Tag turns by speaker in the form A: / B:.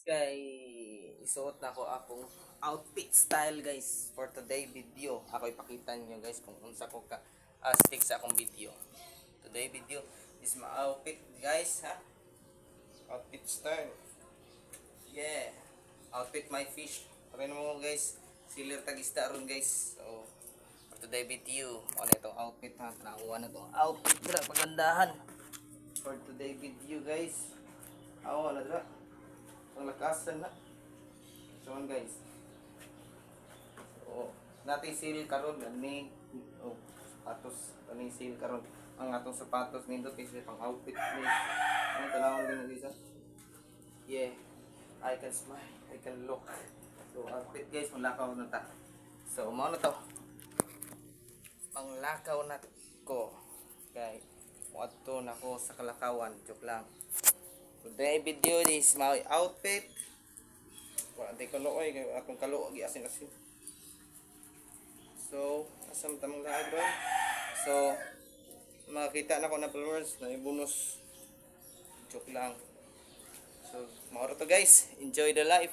A: Kay isuot na ko akong outfit style guys for today video. Ako ipakita niyo guys kung unsa ko ka stick sa akong video. Today video is my outfit guys ha. Outfit style. Yeah. Outfit my fish. Parin mo guys. Silir tagista ron guys. So for today video, ano itong outfit ha. Nakuha na itong outfit. Dira pagandahan. For today video guys. Awa na dira. Ang lakasan na. So guys. So, natin seal karon ni sapatos ani seal karon. Ang atong sapatos nindot is pang outfit ni. Ano tanawon din guys. Yeah. I can smile, I can look. So outfit guys, panglakaw na ta. So mo na to. Panglakaw na ko. Okay. Muadto na ko sa kalakawan, joke lang. Today video is my outfit. Wala tay kaluoy kay akong kaluo gi asin-asin. So, asam tamang laag ron. So, makita na ko na followers na bonus. Joke lang. So, mauro to guys. Enjoy the life.